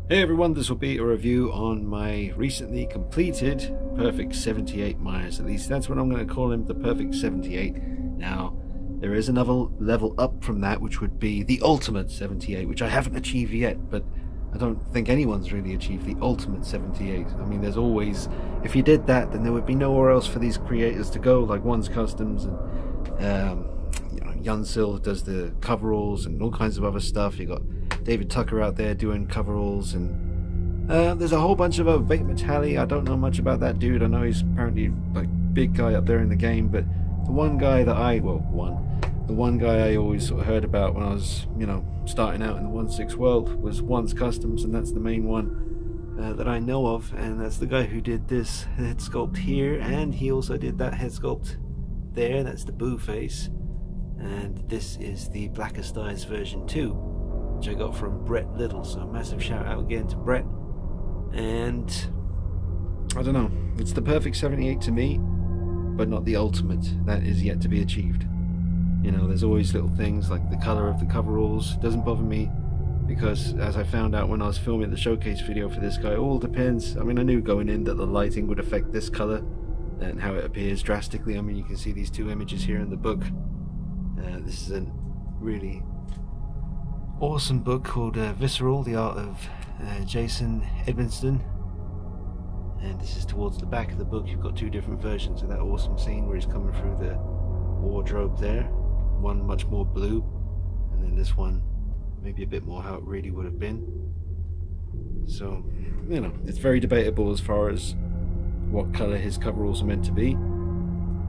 Hey everyone, this will be a review on my recently completed Perfect 78 Myers. At least that's what I'm going to call him, the Perfect 78. Now, there is another level up from that, which would be the Ultimate 78, which I haven't achieved yet, but I don't think anyone's really achieved the Ultimate 78. I mean, there's always, if you did that, then there would be nowhere else for these creators to go, like One's Customs and you know, Yunsil does the coveralls and all kinds of other stuff. You got David Tucker out there doing coveralls, and there's a whole bunch of other Vate Metalli. I don't know much about that dude. I know he's apparently like big guy up there in the game, but the one guy that the one guy I always sort of heard about when I was, you know, starting out in the 1/6 world was One's Customs, and that's the main one that I know of, and that's the guy who did this head sculpt here, and he also did that head sculpt there. That's the Boo face, and this is the Blackest Eyes version 2, which I got from Brett Little, so a massive shout out again to Brett. And I don't know, it's the Perfect 78 to me, but not the Ultimate. That is yet to be achieved. You know, there's always little things like the color of the coveralls. Doesn't bother me, because as I found out when I was filming the showcase video for this guy, it all depends. I mean, I knew going in that the lighting would affect this color and how it appears drastically. I mean, you can see these two images here in the book. This is a really awesome book called Visceral, The Art of Jason Edmondson, and this is towards the back of the book. You've got two different versions of that awesome scene where he's coming through the wardrobe there, one much more blue, and then this one maybe a bit more how it really would have been. So, you know, it's very debatable as far as what color his coveralls are meant to be.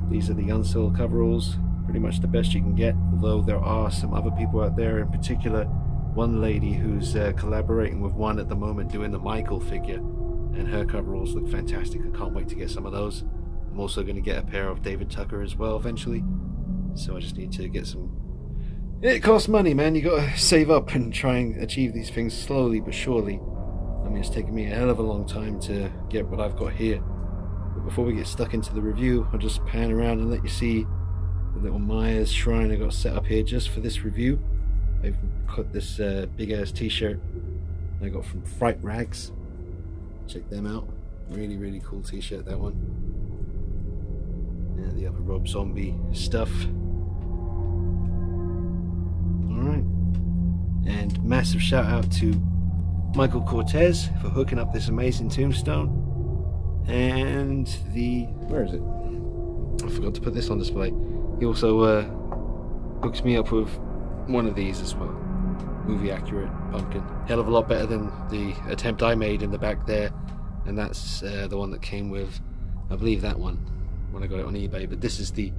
These are the Yunsil coveralls, pretty much the best you can get, although there are some other people out there, in particular one lady who's collaborating with One at the moment doing the Michael figure, and her coveralls look fantastic. I can't wait to get some of those. I'm also going to get a pair of David Tucker as well eventually, so I just need to get some. It costs money, man. You gotta save up and try and achieve these things slowly but surely. I mean, it's taken me a hell of a long time to get what I've got here. But before we get stuck into the review, I'll just pan around and let you see the little Myers shrine I got set up here just for this review. I've got this big ass t-shirt I got from Fright Rags. Check them out. Really cool t-shirt, that one. And the other Rob Zombie stuff. Alright. And massive shout out to Michael Cortez for hooking up this amazing tombstone. And the, where is it? I forgot to put this on display. He also hooked me up with one of these as well. Movie accurate pumpkin. Hell of a lot better than the attempt I made in the back there. And that's the one that came with, I believe, that one when I got it on eBay. But this is the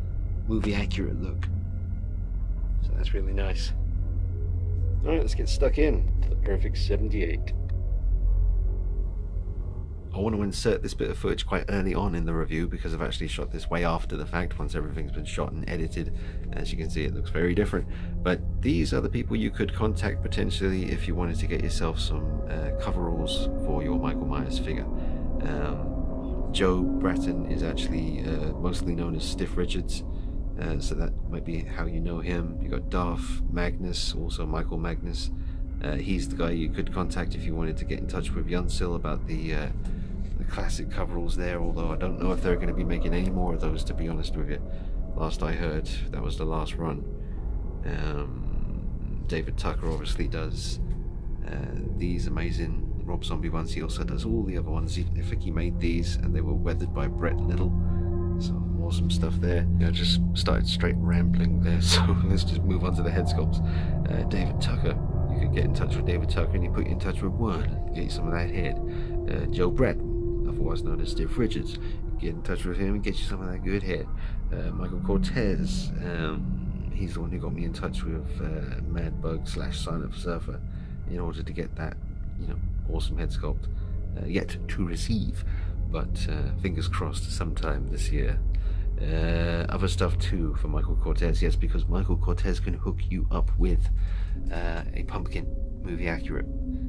movie accurate look. So that's really nice. Alright, let's get stuck in to the Perfect 78. I want to insert this bit of footage quite early on in the review because I've actually shot this way after the fact, once everything's been shot and edited. As you can see, it looks very different. But these are the people you could contact potentially if you wanted to get yourself some coveralls for your Michael Myers figure. Joe Bratton is actually mostly known as Stiff Richards, so that might be how you know him. You got Darth Magnus, also Michael Magnus. He's the guy you could contact if you wanted to get in touch with Yunsil about the classic coveralls there, although I don't know if they're going to be making any more of those, to be honest with you. Last I heard, that was the last run. David Tucker obviously does these amazing Rob Zombie ones. He also does all the other ones. I think he made these, and they were weathered by Brett Little. So awesome stuff there. I just started straight rambling there, so let's just move on to the head sculpts. David Tucker. You could get in touch with David Tucker and he put you in touch with One, get you some of that head. Joe Brett, otherwise known as Stiff Richards, get in touch with him and get you some of that good head. Michael Cortez, he's the one who got me in touch with Mad Bug / Silent Surfer in order to get that, you know, awesome head sculpt. Yet to receive, but fingers crossed sometime this year. Other stuff too for Michael Cortez, yes, because Michael Cortez can hook you up with a pumpkin, movie accurate.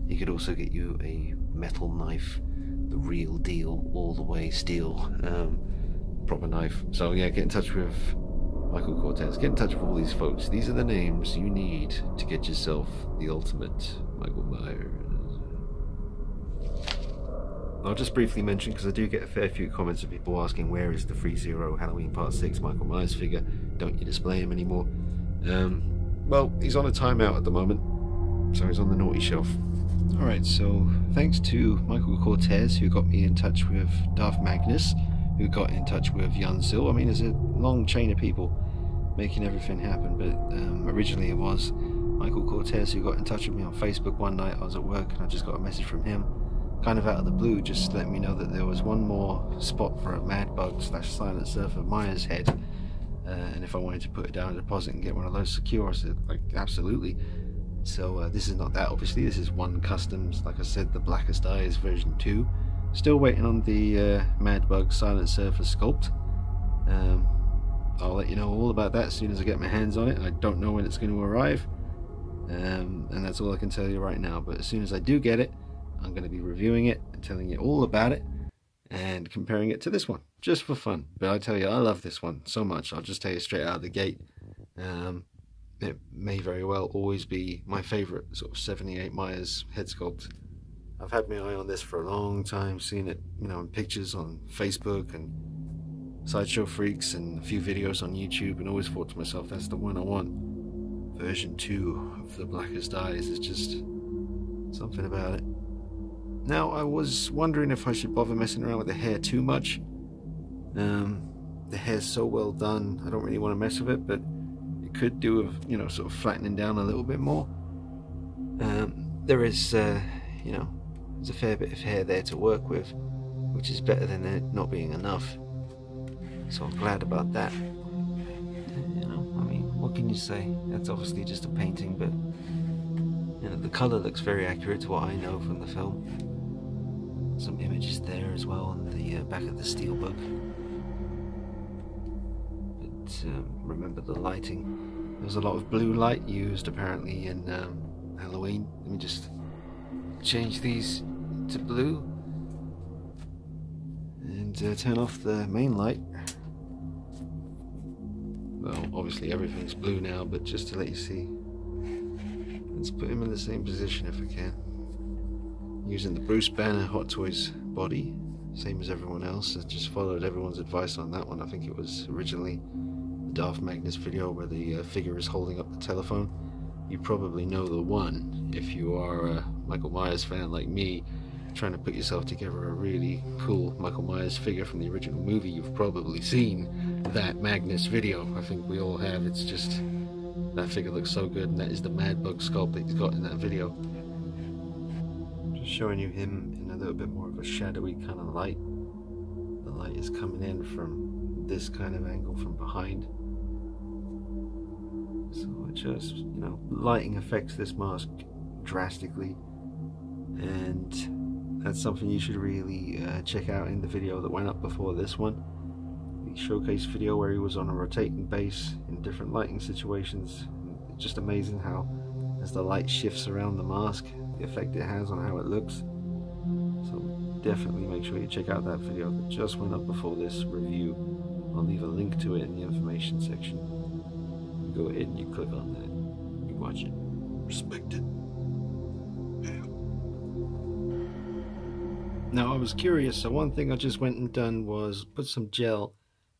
He could also get you a metal knife, the real deal, all the way steel, proper knife. So yeah, get in touch with Michael Cortez, get in touch with all these folks. These are the names you need to get yourself the ultimate Michael Myers. I'll just briefly mention, because I do get a fair few comments of people asking, where is the 3-0 Halloween Part 6 Michael Myers figure? Don't you display him anymore? Well, he's on a timeout at the moment, so he's on the naughty shelf. Alright, so thanks to Michael Cortez, who got me in touch with Darth Magnus, who got in touch with Yunsil. I mean, there's a long chain of people making everything happen, but originally it was Michael Cortez who got in touch with me on Facebook one night. I was at work and I just got a message from him, kind of out of the blue, just letting me know that there was one more spot for a Mad Bug / Silent Surfer Myers head, and if I wanted to put it down a deposit and get one of those secure. I said, like, absolutely. So this is not that, obviously. This is one customs, like I said, the Blackest Eyes version 2. Still waiting on the Mad Bug Silent Surfer sculpt. I'll let you know all about that as soon as I get my hands on it. I don't know when it's going to arrive, and that's all I can tell you right now. But as soon as I do get it, I'm going to be reviewing it and telling you all about it and comparing it to this one, just for fun. But I tell you, I love this one so much. I'll just tell you straight out of the gate. It may very well always be my favorite sort of 78 Myers head sculpt. I've had my eye on this for a long time, seen it, you know, in pictures on Facebook and Sideshow Freaks and a few videos on YouTube, and always thought to myself, that's the one I want. Version 2 of the Blackest Eyes is just something about it. Now, I was wondering if I should bother messing around with the hair too much. The hair's so well done, I don't really want to mess with it, but it could do with, you know, sort of flattening down a little bit more. There is, you know, there's a fair bit of hair there to work with, which is better than it not being enough. So I'm glad about that. You know, I mean, what can you say? That's obviously just a painting, but you know, the colour looks very accurate to what I know from the film. Some images there as well on the back of the steelbook. But remember the lighting. There's a lot of blue light used apparently in Halloween. Let me just change these to blue and turn off the main light. Well, obviously everything's blue now, but just to let you see. Let's put him in the same position if I can. Using the Bruce Banner Hot Toys body, same as everyone else. I just followed everyone's advice on that one. I think it was originally the Darth Magnus video where the figure is holding up the telephone. You probably know the one if you are a Michael Myers fan like me, trying to put yourself together a really cool Michael Myers figure from the original movie. You've probably seen that Magnus video. I think we all have. It's just, that figure looks so good, and that is the Mad Bug sculpt that he's got in that video. Just showing you him in a little bit more of a shadowy kind of light. The light is coming in from this kind of angle from behind. So it just, you know, lighting affects this mask drastically, and that's something you should really check out in the video that went up before this one. The showcase video where he was on a rotating base in different lighting situations. It's just amazing how, as the light shifts around the mask, the effect it has on how it looks. So definitely make sure you check out that video that just went up before this review. I'll leave a link to it in the information section. You go ahead and you click on that. You watch it. Respect it. Yeah. Now I was curious, so one thing I just went and done was put some gel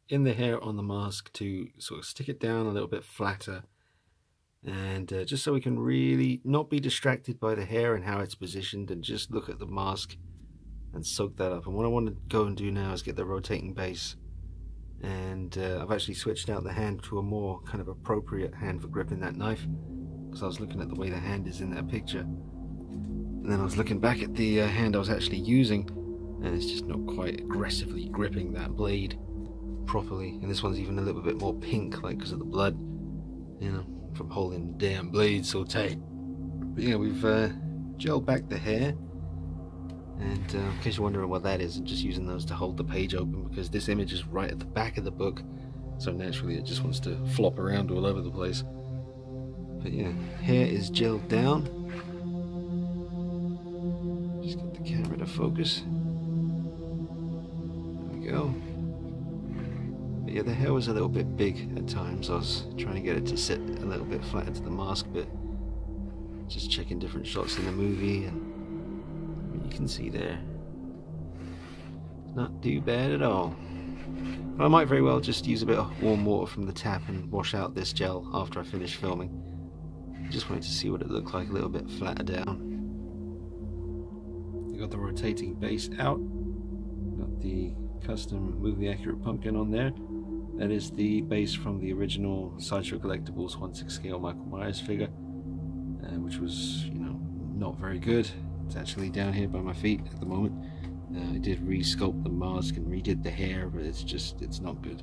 in the hair on the mask to sort of stick it down a little bit flatter, and just so we can really not be distracted by the hair and how it's positioned, and just look at the mask and soak that up. And what I want to go and do now is get the rotating base, and I've actually switched out the hand to a more kind of appropriate hand for gripping that knife, because I was looking at the way the hand is in that picture, and then I was looking back at the hand I was actually using, and it's just not quite aggressively gripping that blade properly. And this one's even a little bit more pink, like because of the blood, you know, from holding the damn blade so tight. But yeah, we've gelled back the hair, and in case you're wondering what that is, I'm just using those to hold the page open, because this image is right at the back of the book, so naturally it just wants to flop around all over the place. But yeah, hair is gelled down. Just get the camera to focus. There we go. But yeah, the hair was a little bit big at times. I was trying to get it to sit a little bit flatter to the mask, but just checking different shots in the movie, and you can see there Not too bad at all. But I might very well just use a bit of warm water from the tap and wash out this gel after I finish filming. Just wanted to see what it looked like a little bit flatter down. You got the rotating base out. Got the custom movie accurate pumpkin on there. That is the base from the original Sideshow Collectibles 1/6 scale Michael Myers figure, which was, you know, not very good. It's actually down here by my feet at the moment. I did re-sculpt the mask and redid the hair, but it's not good.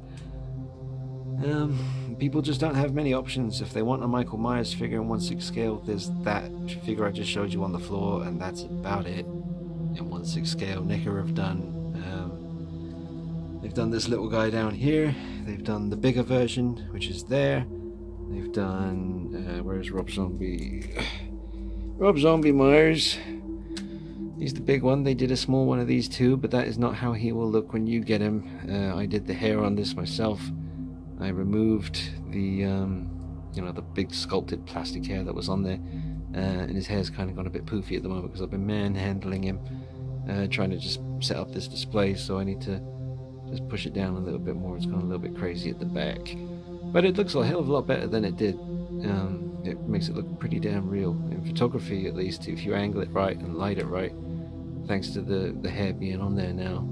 People just don't have many options. If they want a Michael Myers figure in 1/6 scale, there's that figure I just showed you on the floor, and that's about it. In 1/6 scale, NECA have done. They've done this little guy down here. They've done the bigger version, which is there. They've done. Where's Rob Zombie? Rob Zombie Myers. He's the big one. They did a small one of these too, but that is not how he will look when you get him. I did the hair on this myself. I removed the, you know, the big sculpted plastic hair that was on there, and his hair's kind of gone a bit poofy at the moment because I've been manhandling him, trying to just set up this display. So I need to just push it down a little bit more. It's gone a little bit crazy at the back, but it looks a hell of a lot better than it did. It makes it look pretty damn real in photography, at least if you angle it right and light it right. Thanks to the hair being on there now,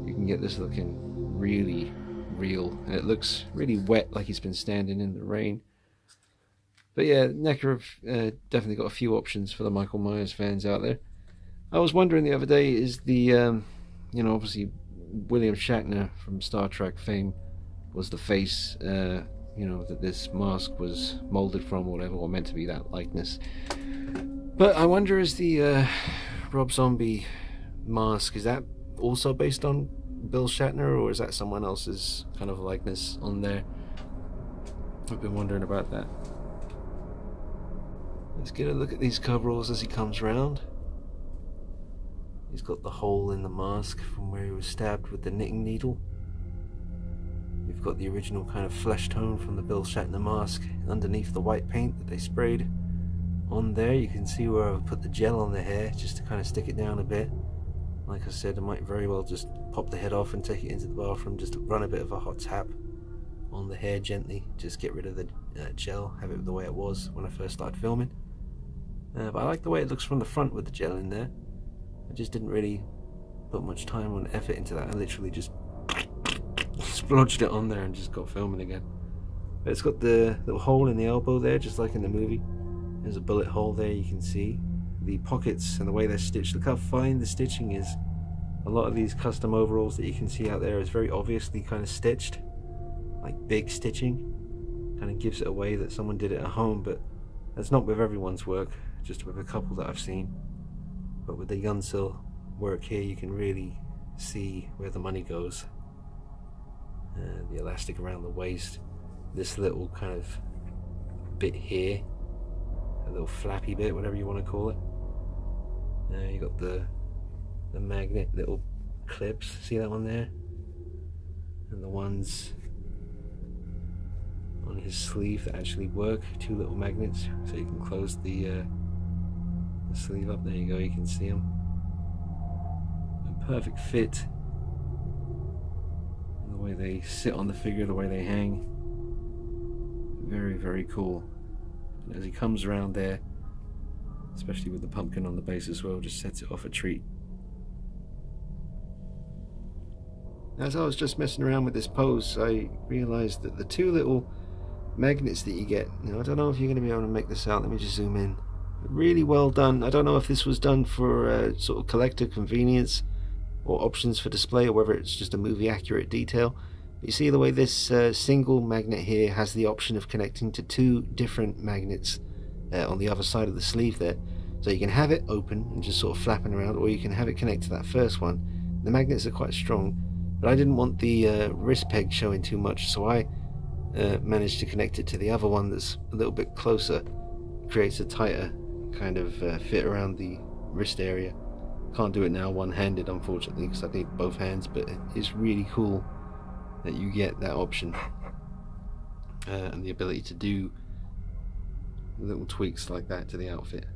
you can get this looking really real, and it looks really wet, like he's been standing in the rain. But yeah, NECA have definitely got a few options for the Michael Myers fans out there. I was wondering the other day, is the you know, obviously William Shatner from Star Trek fame was the face, you know, that this mask was molded from, or whatever, or meant to be that likeness. But I wonder, is the Rob Zombie mask, is that also based on Bill Shatner, or is that someone else's kind of likeness on there? I've been wondering about that. Let's get a look at these coveralls as he comes round. He's got the hole in the mask from where he was stabbed with the knitting needle. You've got the original kind of flesh tone from the Bill Shatner mask underneath the white paint that they sprayed on there. You can see where I've put the gel on the hair just to kind of stick it down a bit. Like I said, I might very well just pop the head off and take it into the bathroom, just to run a bit of a hot tap on the hair gently, just get rid of the gel, have it the way it was when I first started filming. But I like the way it looks from the front with the gel in there. I just didn't really put much time or effort into that. I literally just splodged it on there and just got filming again. But it's got the little hole in the elbow there, just like in the movie. There's a bullet hole there, you can see. The pockets and the way they're stitched. Look how fine the stitching is. A lot of these custom overalls that you can see out there is very obviously kind of stitched. Like big stitching. Kind of gives it away that someone did it at home, but that's not with everyone's work. Just with a couple that I've seen. But with the Untitled work here, you can really see where the money goes. The elastic around the waist, this little kind of bit here, a little flappy bit, whatever you want to call it. You got the magnet little clips, see that one there? And the ones on his sleeve that actually work, two little magnets, so you can close the sleeve up. There you go, you can see them. A perfect fit. The way they sit on the figure, the way they hang. Very, very cool. And as he comes around there, especially with the pumpkin on the base as well, just sets it off a treat. As I was just messing around with this pose, I realized that the two little magnets that you get, now I don't know if you're going to be able to make this out, let me just zoom in. Really well done. I don't know if this was done for sort of collector convenience or options for display, or whether it's just a movie accurate detail. But you see the way this single magnet here has the option of connecting to two different magnets on the other side of the sleeve there. So you can have it open and just sort of flapping around, or you can have it connect to that first one. The magnets are quite strong, but I didn't want the wrist peg showing too much, so I managed to connect it to the other one that's a little bit closer. Creates a tighter kind of fit around the wrist area. Can't do it now one-handed, unfortunately, because I need both hands, but it's really cool that you get that option and the ability to do little tweaks like that to the outfit.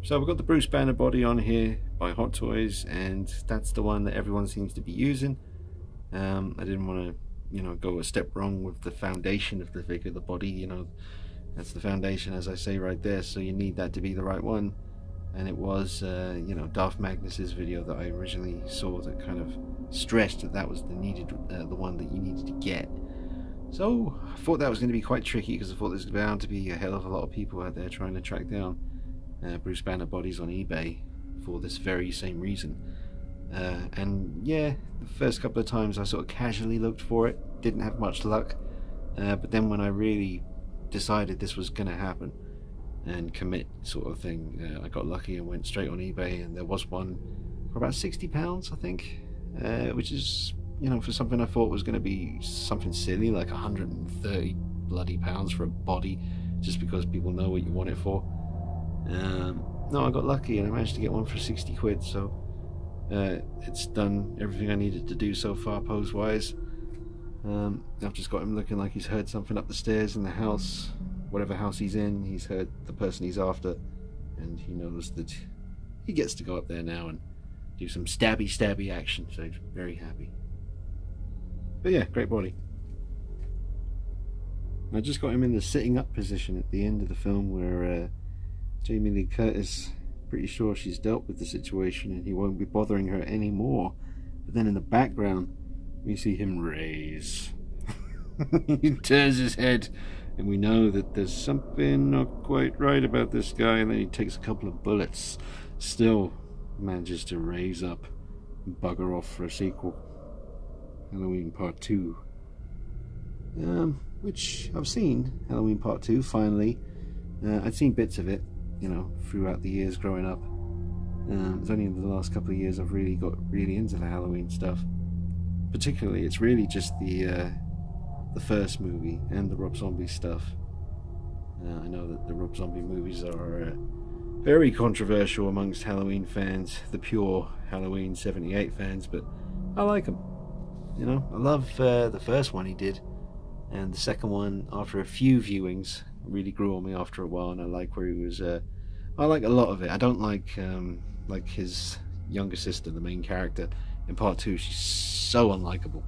So we've got the Bruce Banner body on here by Hot Toys, and that's the one that everyone seems to be using. I didn't want to, you know, go a step wrong with the foundation of the figure, the body. You know, that's the foundation, as I say right there, so you need that to be the right one. And it was, you know, Darth Magnus's video that I originally saw that kind of stressed that that was the one that you needed to get. So I thought that was going to be quite tricky, because I thought there's bound to be a hell of a lot of people out there trying to track down Bruce Banner bodies on eBay for this very same reason. And yeah, the first couple of times I sort of casually looked for it, didn't have much luck, but then when I really decided this was going to happen and commit sort of thing, I got lucky and went straight on eBay, and there was one for about £60 I think, which is, you know, for something I thought was going to be something silly like 130 bloody pounds for a body, just because people know what you want it for. No, I got lucky and I managed to get one for 60 quid, so it's done everything I needed to do so far pose wise. I've just got him looking like he's heard something up the stairs in the house, whatever house he's in. He's heard the person he's after, and he knows that he gets to go up there now and do some stabby action, so he's very happy. But yeah, great body. I just got him in the sitting up position at the end of the film, where Jamie Lee Curtis, pretty sure she's dealt with the situation and he won't be bothering her anymore. But then in the background we see him raise. He turns his head and we know that there's something not quite right about this guy, and then he takes a couple of bullets, still manages to raise up and bugger off for a sequel, Halloween Part 2, which I've seen. Halloween Part 2 finally. I'd seen bits of it, you know, throughout the years growing up. It's only in the last couple of years I've really got into the Halloween stuff. Particularly, it's really just the first movie and the Rob Zombie stuff. I know that the Rob Zombie movies are very controversial amongst Halloween fans, the pure Halloween 78 fans, but I like them. You know, I love the first one he did, and the second one, after a few viewings, really grew on me after a while, and I like where he was. I like a lot of it. I don't like his younger sister, the main character in Part 2. She's so unlikable,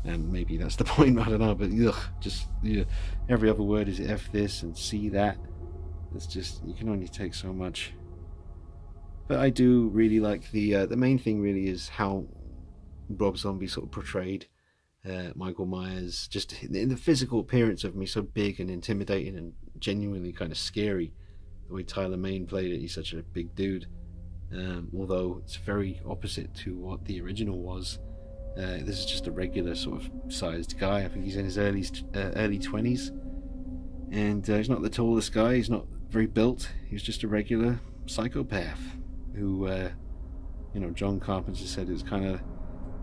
and maybe that's the point, I don't know, but every other word is F this and C that. It's just, you can only take so much. But I do really like the main thing really is how Rob Zombie sort of portrayed Michael Myers, just in the physical appearance of him. He's so big and intimidating and genuinely kind of scary. The way Tyler Mane played it, he's such a big dude, although it's very opposite to what the original was. This is just a regular sort of sized guy. I think he's in his early 20s, and he's not the tallest guy, he's not very built, he's just a regular psychopath who, you know, John Carpenter said it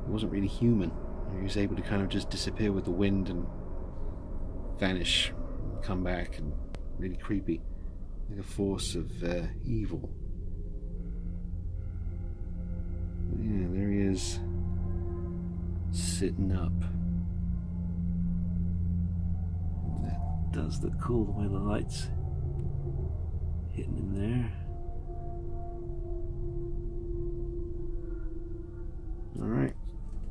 wasn't really human. He was able to kind of just disappear with the wind and vanish and come back, and really creepy, like a force of evil. But yeah, there he is, sitting up. That does look cool, the way the lights hitting him there. Alright.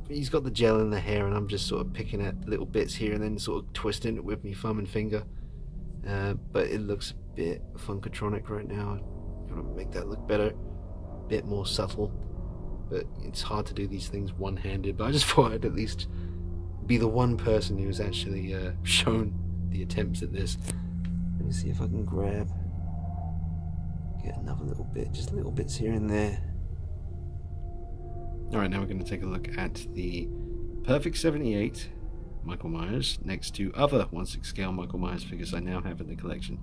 He's got the gel in the hair, and I'm just sort of picking at little bits here and then sort of twisting it with my thumb and finger. But it looks a bit Funkatronic right now. I'm gonna make that look better, a bit more subtle. But it's hard to do these things one-handed. But I just thought I'd at least be the one person who's actually shown the attempts at this. Let me see if I can get another little bit, just little bits here and there. Alright, now we're going to take a look at the Perfect 78 Michael Myers next to other 1/6 scale Michael Myers figures I now have in the collection.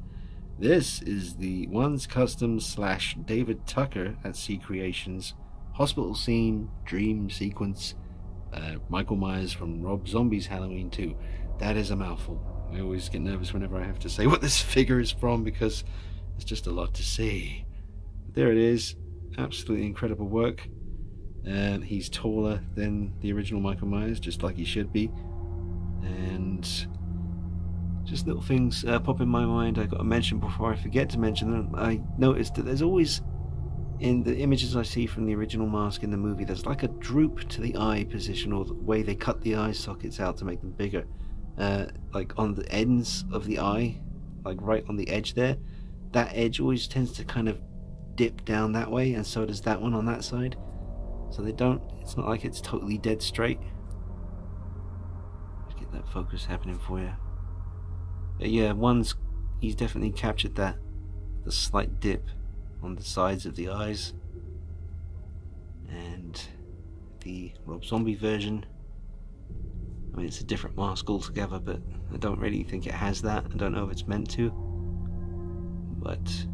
This is the Ones Custom / David Tucker at C Creations Hospital Scene Dream Sequence Michael Myers from Rob Zombie's Halloween 2. That is a mouthful. I always get nervous whenever I have to say what this figure is from, because it's just a lot to say. But there it is. Absolutely incredible work. He's taller than the original Michael Myers, just like he should be. And just little things pop in my mind I got to mention before I forget to mention them. I noticed that there's always in the images I see from the original mask in the movie, there's like a droop to the eye position, or the way they cut the eye sockets out to make them bigger, like on the ends of the eye, like right on the edge there. That edge always tends to kind of dip down that way, and so does that one on that side. So they don't, it's not like it's totally dead straight. Let's get that focus happening for you. But yeah, he's definitely captured that, the slight dip on the sides of the eyes. And the Rob Zombie version, I mean, it's a different mask altogether, but I don't really think it has that. I don't know if it's meant to. But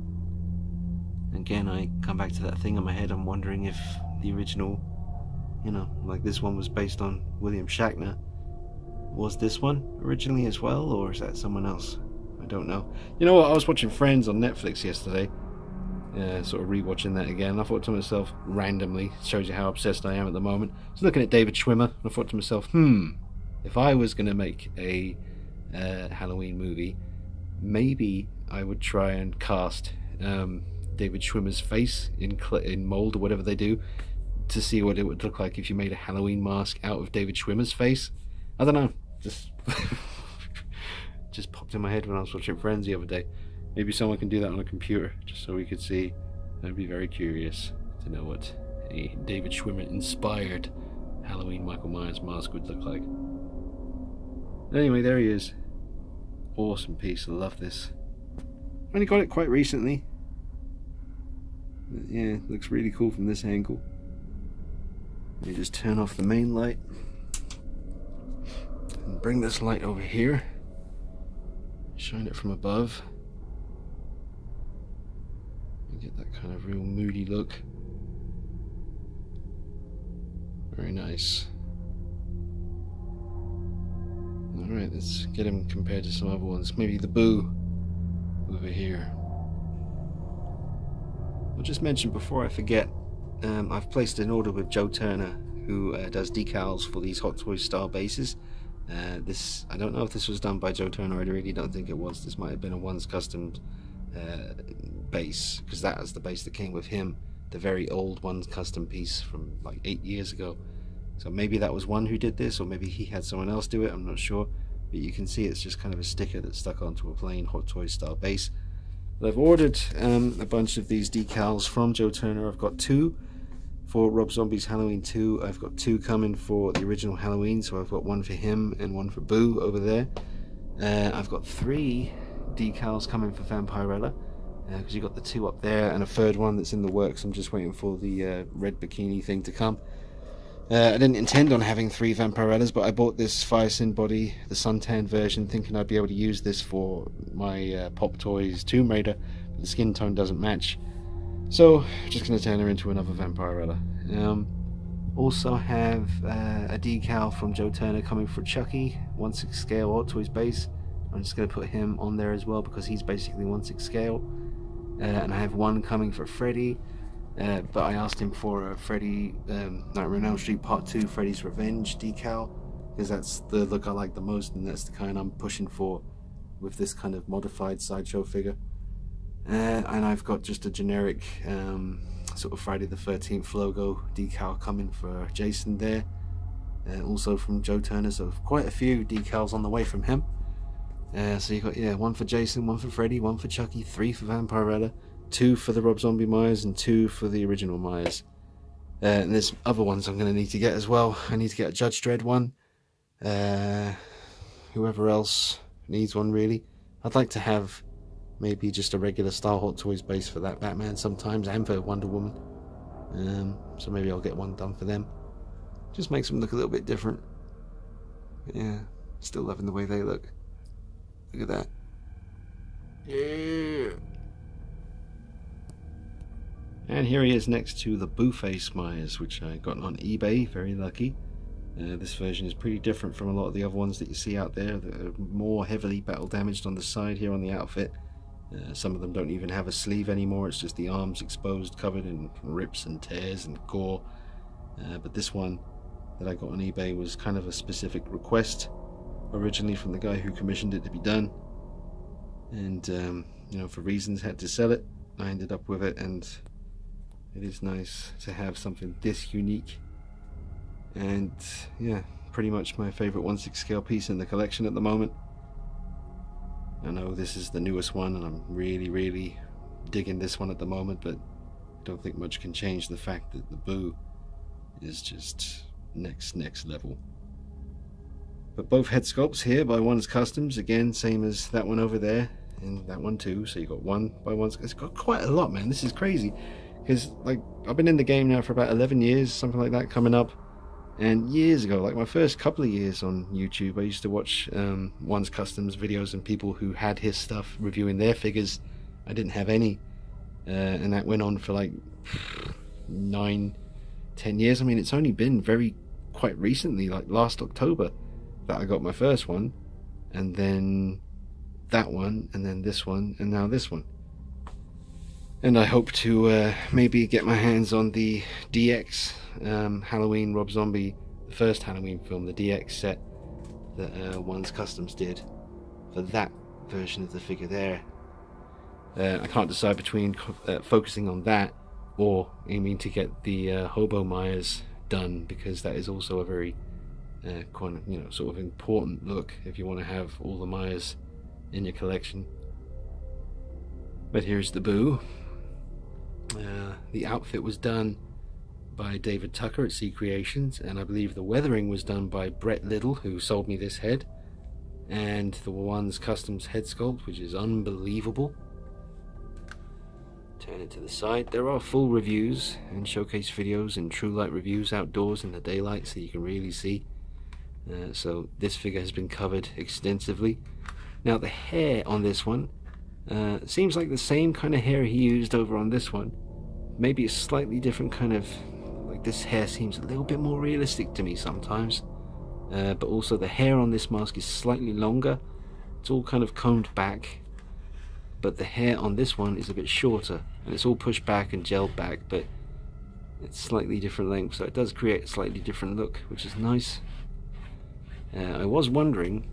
again, I come back to that thing in my head. I'm wondering if the original, you know, like this one was based on William Shatner. Was this one originally as well, or is that someone else? I don't know. You know what? I was watching Friends on Netflix yesterday, sort of rewatching that again. And I thought to myself, randomly, shows you how obsessed I am at the moment. I was looking at David Schwimmer, and I thought to myself, if I was going to make a Halloween movie, maybe I would try and cast David Schwimmer's face in mold or whatever they do, to see what it would look like if you made a Halloween mask out of David Schwimmer's face. I don't know, just just popped in my head when I was watching Friends the other day. Maybe someone can do that on a computer, just so we could see. I'd be very curious to know what a David Schwimmer inspired Halloween Michael Myers mask would look like. Anyway, there he is. Awesome piece, I love this. Only got it quite recently. But yeah, looks really cool from this angle. Let me just turn off the main light and bring this light over here. Shine it from above. And get that kind of real moody look. Very nice. Alright, let's get him compared to some other ones. Maybe the Boo over here. I'll just mention before I forget, I've placed an order with Joe Turner, who does decals for these Hot Toys style bases. I don't know if this was done by Joe Turner. I really don't think it was. This might have been a One's Custom base, because that was the base that came with him, the very old One's Custom piece from like 8 years ago. So maybe that was one who did this, or maybe he had someone else do it, I'm not sure. But you can see it's just kind of a sticker that's stuck onto a plain Hot Toys style base. But I've ordered a bunch of these decals from Joe Turner. I've got 2 for Rob Zombie's Halloween 2. I've got 2 coming for the original Halloween, so I've got one for him and one for Boo over there. I've got 3 decals coming for Vampirella, because you got the 2 up there, and a 3rd one that's in the works. I'm just waiting for the red bikini thing to come. I didn't intend on having 3 Vampirellas, but I bought this Fire Sin body, the suntan version, thinking I'd be able to use this for my Pop Toys Tomb Raider, but the skin tone doesn't match. So, just going to turn her into another Vampirella. Also have a decal from Joe Turner coming for Chucky, 1/6 scale Hot Toys base. I'm just going to put him on there as well, because he's basically 1/6 scale. And I have one coming for Freddy. But I asked him for a Freddy Nightmare on Elm Street Part 2 Freddy's Revenge decal, because that's the look I like the most, and that's the kind I'm pushing for with this kind of modified sideshow figure. And I've got just a generic sort of Friday the 13th logo decal coming for Jason there, also from Joe Turner, so quite a few decals on the way from him. So you got, yeah, one for Jason, one for Freddy, one for Chucky, 3 for Vampirella, 2 for the Rob Zombie Myers, and 2 for the original Myers. And there's other ones I'm going to need to get as well. I need to get a Judge Dredd one. Whoever else needs one, really. I'd like to have maybe just a regular style Hot Toys base for that Batman sometimes, and for Wonder Woman. So maybe I'll get one done for them. Just makes them look a little bit different. Yeah, still loving the way they look. Look at that. Yeah. And here he is next to the Boo-Face Myers, which I got on eBay, very lucky. This version is pretty different from a lot of the other ones that you see out there that are more heavily battle damaged on the side here on the outfit. Some of them don't even have a sleeve anymore, it's just the arms exposed, covered in rips and tears and gore. But this one that I got on eBay was kind of a specific request originally from the guy who commissioned it to be done. And, you know, for reasons had to sell it. I ended up with it, and It is nice to have something this unique. And yeah, pretty much my favorite 1/6 scale piece in the collection at the moment. I know this is the newest one and I'm really digging this one at the moment, but I don't think much can change the fact that the Boo is just next level. But both head sculpts here by One's Customs, again same as that one over there and that one too, so you got one by One's. It's got quite a lot, man. This is crazy because like I've been in the game now for about 11 years, something like that, coming up. And years ago, like my first couple of years on YouTube, I used to watch One's Customs videos and people who had his stuff reviewing their figures. I didn't have any, and that went on for like 9-10 years. I mean, it's only been quite recently, like last October, that I got my first one, and then that one, and then this one, and now this one. And I hope to maybe get my hands on the DX Halloween Rob Zombie, the first Halloween film, the DX set that One's Customs did for that version of the figure there. I can't decide between focusing on that or aiming to get the Hobo Myers done, because that is also a very sort of important look if you want to have all the Myers in your collection. But here's the Boo. The outfit was done by David Tucker at Sea Creations, and I believe the weathering was done by Brett Little, who sold me this head, and the One's Customs head sculpt, which is unbelievable. Turn it to the side. There are full reviews and showcase videos and true light reviews outdoors in the daylight, so you can really see. So this figure has been covered extensively. Now the hair on this one seems like the same kind of hair he used over on this one. Maybe a slightly different kind of, like this hair seems a little bit more realistic to me sometimes. But also the hair on this mask is slightly longer. It's all kind of combed back. But the hair on this one is a bit shorter. And it's all pushed back and gelled back, but it's slightly different length. So it does create a slightly different look, which is nice. I was wondering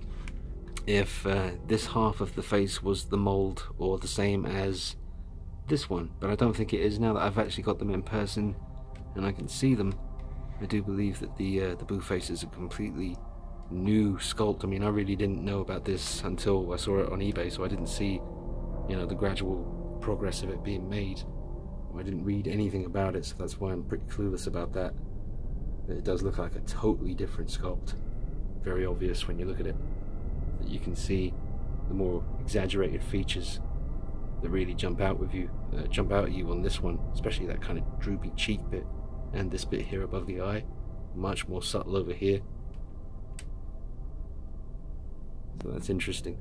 if this half of the face was the mold or the same as this one, but I don't think it is now that I've actually got them in person and I can see them. I do believe that the Boo face is a completely new sculpt. I mean, I really didn't know about this until I saw it on eBay, so I didn't see, you know, the gradual progress of it being made. I didn't read anything about it, so that's why I'm pretty clueless about that. But it does look like a totally different sculpt. Very obvious when you look at it, that you can see the more exaggerated features that really jump out at you on this one, especially that kind of droopy cheek bit and this bit here above the eye, much more subtle over here. So that's interesting.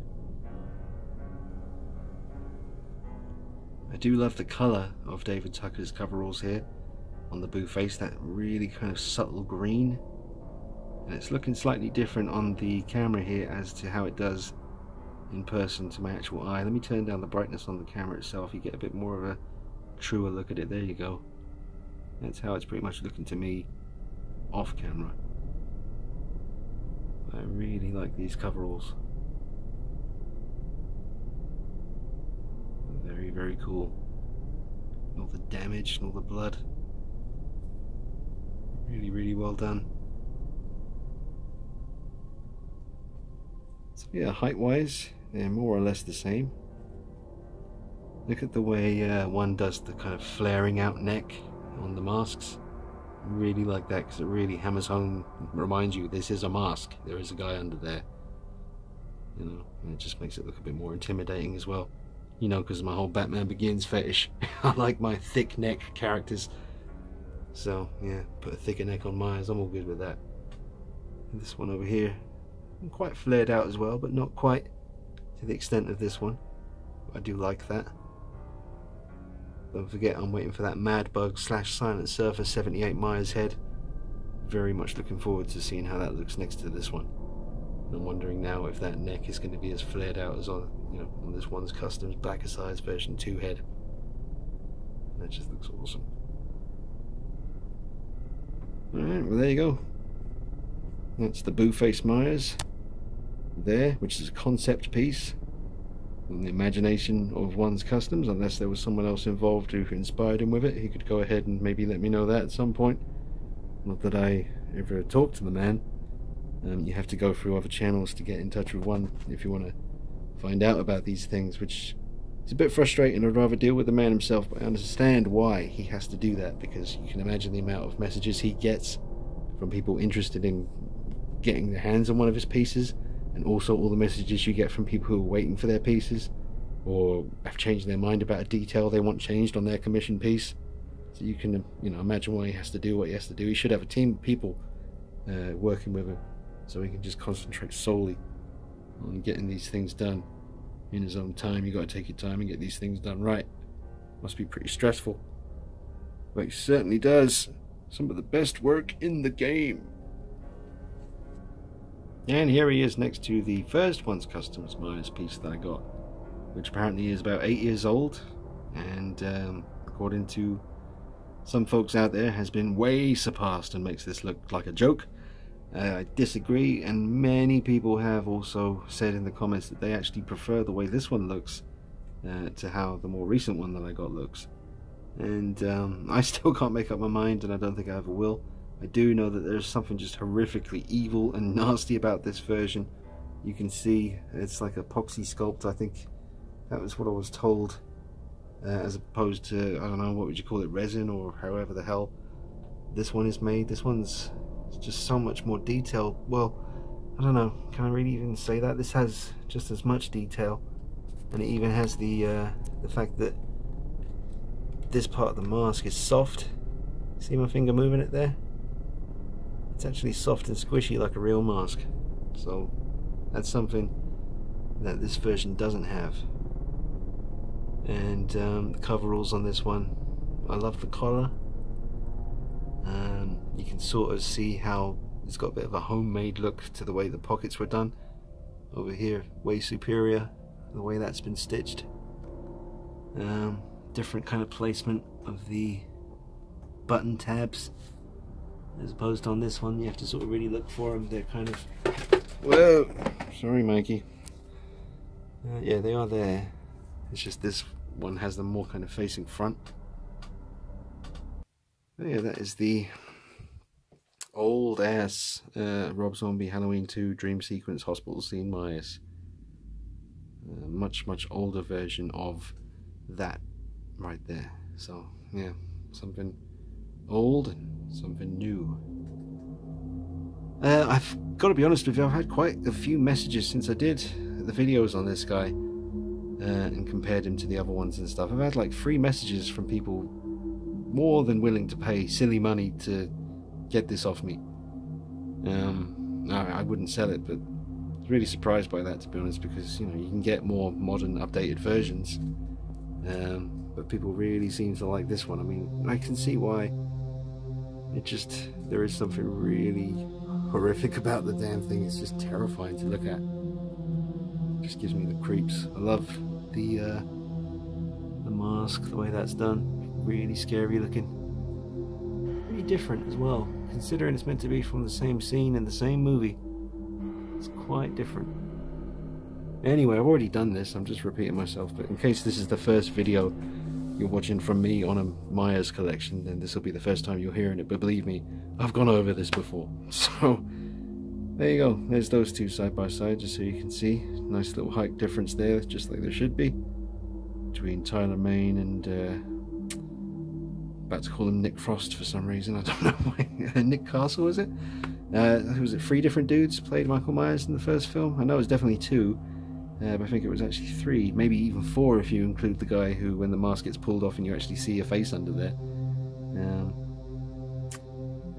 I do love the colour of David Tucker's coveralls here on the Boo face, that really kind of subtle green, and it's looking slightly different on the camera here as to how it does in person to my actual eye. Let me turn down the brightness on the camera itself, you get a bit more of a truer look at it. There you go. That's how it's pretty much looking to me off camera. I really like these coveralls. Very, very cool. All the damage and all the blood. Really, really well done. So yeah, height-wise, they're more or less the same. Look at the way one does the kind of flaring out neck on the masks. I really like that because it really hammers home, reminds you this is a mask. There is a guy under there. You know, and it just makes it look a bit more intimidating as well. You know, because my whole Batman Begins fetish. I like my thick neck characters. So yeah, put a thicker neck on Myers, I'm all good with that. And this one over here, quite flared out as well, but not quite to the extent of this one. I do like that. Don't forget, I'm waiting for that Mad Bug / Silent Surfer 78 Myers head. Very much looking forward to seeing how that looks next to this one. And I'm wondering now if that neck is going to be as flared out as on, you know, on this One's Customs Black Size version 2 head. That just looks awesome. Alright, well there you go. That's the Boo Face Myers there, which is a concept piece. on the imagination of one's customs, unless there was someone else involved who inspired him with it. He could go ahead and maybe let me know that at some point. Not that I ever talked to the man. You have to go through other channels to get in touch with one if you want to find out about these things, which is a bit frustrating. I'd rather deal with the man himself, but I understand why he has to do that, because you can imagine the amount of messages he gets from people interested in getting their hands on one of his pieces, and also all the messages you get from people who are waiting for their pieces or have changed their mind about a detail they want changed on their commission piece. So you can, imagine why he has to do what he has to do. He should have a team of people working with him, so he can just concentrate solely on getting these things done in his own time. You got to take your time and get these things done right. Must be pretty stressful, but he certainly does some of the best work in the game. And here he is next to the first Once Customs Myers piece that I got, which apparently is about 8 years old, and according to some folks out there has been way surpassed and makes this look like a joke. I disagree, and many people have also said in the comments that they actually prefer the way this one looks to how the more recent one that I got looks. And I still can't make up my mind, and I don't think I ever will. I do know that there's something just horrifically evil and nasty about this version. You can see it's like epoxy sculpt. I think that was what I was told, as opposed to, I don't know, what would you call it, resin or however the hell this one is made. This one's just so much more detailed. Well, I don't know, can I really even say that? This has just as much detail, and it even has the fact that this part of the mask is soft. See my finger moving it there? It's actually soft and squishy like a real mask. So that's something that this version doesn't have. And the coveralls on this one, I love the collar. You can sort of see how it's got a bit of a homemade look to the way the pockets were done. Over here, way superior, the way that's been stitched. Different kind of placement of the button tabs, as opposed to on this one you have to sort of really look for them. They're kind of, whoa, sorry Mikey. Yeah, they are there. It's just this one has them more kind of facing front. But yeah, that is the old ass Rob Zombie Halloween 2 Dream Sequence Hospital Scene Myers. Much older version of that right there. So yeah, something old and something new. I've got to be honest with you, I've had quite a few messages since I did the videos on this guy and compared him to the other ones and stuff. I've had like 3 messages from people more than willing to pay silly money to get this off me. I wouldn't sell it, but I was really surprised by that, to be honest, because you can get more modern updated versions, but people really seem to like this one. I mean, I can see why. There is something really horrific about the damn thing. It's just terrifying to look at. It just gives me the creeps. I love the mask, the way that's done. Really scary looking. Pretty different as well, considering it's meant to be from the same scene in the same movie. It's quite different. Anyway, I've already done this, I'm just repeating myself, but in case this is the first video you're watching from me on a Myers collection, then this will be the first time you're hearing it, but believe me, I've gone over this before. So there you go, there's those two side by side, just so you can see. Nice little height difference there, just like there should be, between Tyler Mane and about to call him Nick Frost for some reason, I don't know why. Nick Castle, was it? Was it 3 different dudes played Michael Myers in the first film? I know it was definitely 2, but I think it was actually 3, maybe even 4 if you include the guy who, when the mask gets pulled off and you actually see a face under there.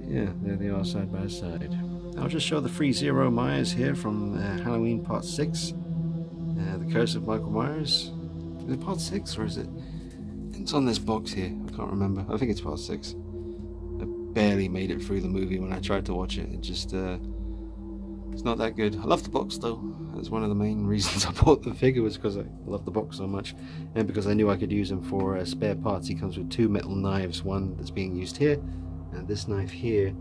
Yeah, there they are side by side. I'll just show the 3-0 Myers here from Halloween Part 6, The Curse of Michael Myers. Is it Part 6 or is it? It's on this box here, I can't remember. I think it's Part 6. I barely made it through the movie when I tried to watch it. It just, it's not that good. I love the box though. That's one of the main reasons I bought the figure, was because I love the box so much, and because I knew I could use him for spare parts. He comes with 2 metal knives, one that's being used here, and this knife here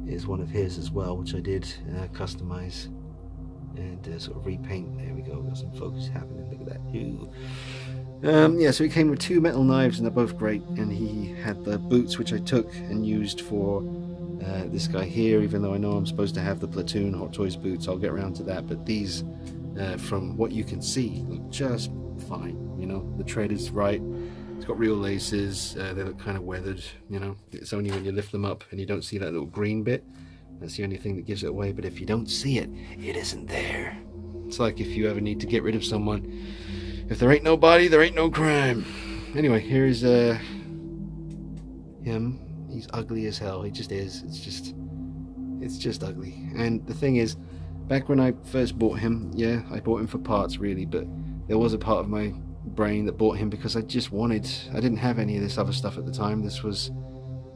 is one of his as well, which I did customize and sort of repaint. There we go, got some focus happening, look at that. Ooh. Yeah, so he came with 2 metal knives and they're both great, and he had the boots which I took and used for this guy here, even though I know I'm supposed to have the Platoon Hot Toys boots. I'll get around to that, but these from what you can see look just fine, you know. The tread is right, it's got real laces, they look kind of weathered, you know. It's only when you lift them up and you don't see that little green bit, that's the only thing that gives it away. But if you don't see it, it isn't there. It's like if you ever need to get rid of someone, if there ain't no body, there ain't no crime. Anyway, here's him. He's ugly as hell. He just is. It's just ugly. And the thing is, back when I first bought him, yeah, I bought him for parts really, but there was a part of my brain that bought him because I didn't have any of this other stuff at the time. This was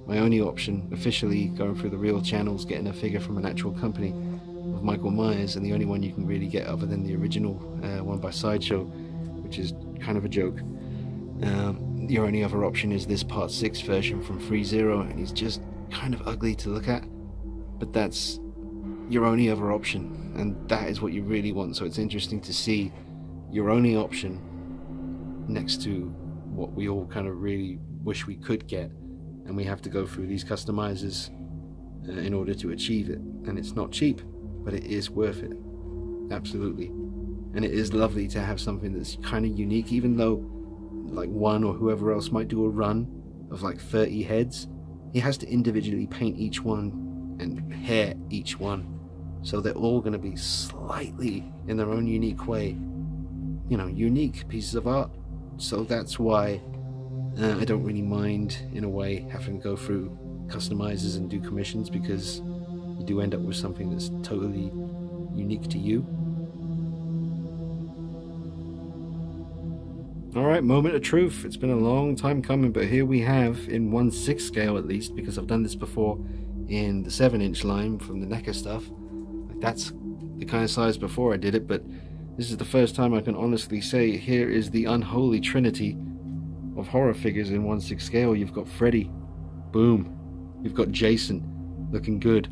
my only option, officially going through the real channels, getting a figure from an actual company of Michael Myers, and the only one you can really get other than the original one by Sideshow, which is kind of a joke. Your only other option is this Part 6 version from 3-0, and he's just kind of ugly to look at, but that's your only other option, and that is what you really want. So it's interesting to see your only option next to what we all kind of really wish we could get, and we have to go through these customizers in order to achieve it. And it's not cheap, but it is worth it, absolutely. And it is lovely to have something that's kind of unique, even though like one or whoever else might do a run of like 30 heads. He has to individually paint each one and hair each one, so they're all going to be slightly in their own unique way, you know, unique pieces of art. So that's why I don't really mind, in a way, having to go through customizers and do commissions, because you do end up with something that's totally unique to you. Alright, moment of truth. It's been a long time coming, but here we have, in 1/6 scale at least, because I've done this before in the 7-inch line from the NECA stuff. Like, that's the kind of size before I did it, but this is the first time I can honestly say here is the unholy trinity of horror figures in 1/6 scale. You've got Freddy, boom. You've got Jason, looking good,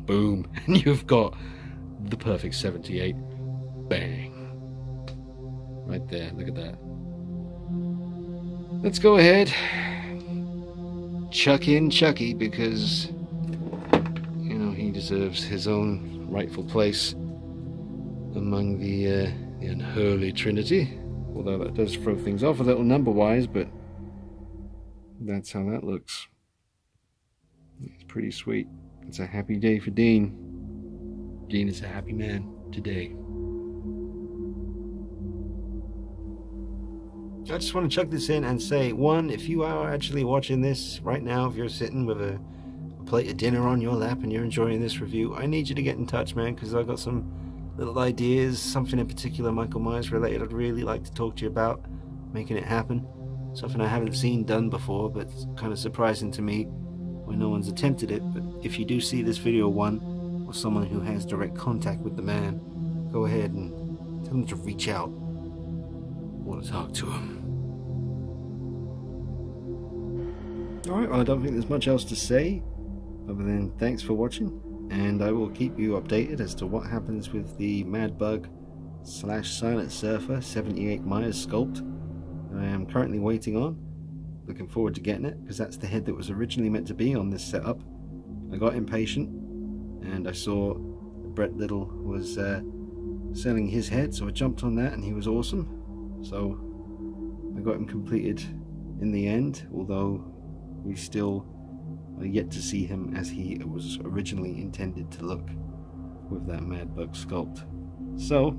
boom. And you've got the perfect 78, bang. Right there, look at that. Let's go ahead, chuck in Chucky, because, you know, he deserves his own rightful place among the unholy trinity. Although that does throw things off a little number-wise, but that's how that looks. It's pretty sweet. It's a happy day for Dean. Dean is a happy man today. I just want to chuck this in and say, one, if you are actually watching this right now, if you're sitting with a plate of dinner on your lap and you're enjoying this review, I need you to get in touch, man, because I've got some little ideas, something in particular Michael Myers related I'd really like to talk to you about, making it happen. Something I haven't seen done before, but it's kind of surprising to me when no one's attempted it. But if you do see this video, one, or someone who has direct contact with the man, go ahead and tell them to reach out. I want to talk to him. Alright, well, I don't think there's much else to say other than thanks for watching, and I will keep you updated as to what happens with the Mad Bug / Silent Surfer 78 Myers sculpt I am currently waiting on. Looking forward to getting it, because that's the head that was originally meant to be on this setup. I got impatient and I saw Brett Little was selling his head, so I jumped on that, and he was awesome. So I got him completed in the end, although we still are yet to see him as he was originally intended to look with that Mad Bug sculpt. So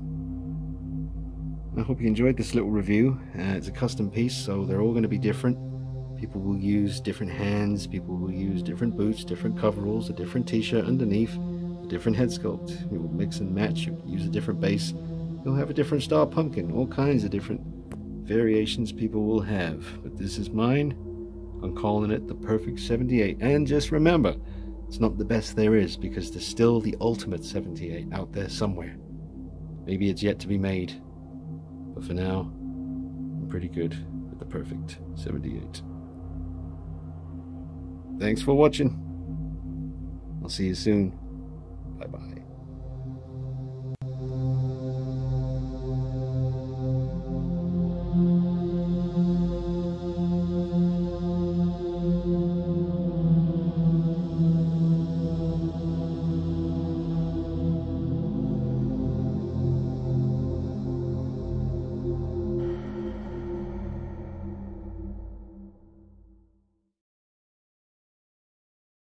I hope you enjoyed this little review. It's a custom piece, so they're all going to be different. People will use different hands, people will use different boots, different coveralls, a different t-shirt underneath, a different head sculpt. You will mix and match, you use a different base, you'll have a different star pumpkin, all kinds of different variations people will have. But this is mine. I'm calling it the perfect 78. And just remember, it's not the best there is, because there's still the ultimate 78 out there somewhere. Maybe it's yet to be made, but for now, I'm pretty good with the perfect 78. Thanks for watching. I'll see you soon. Bye bye.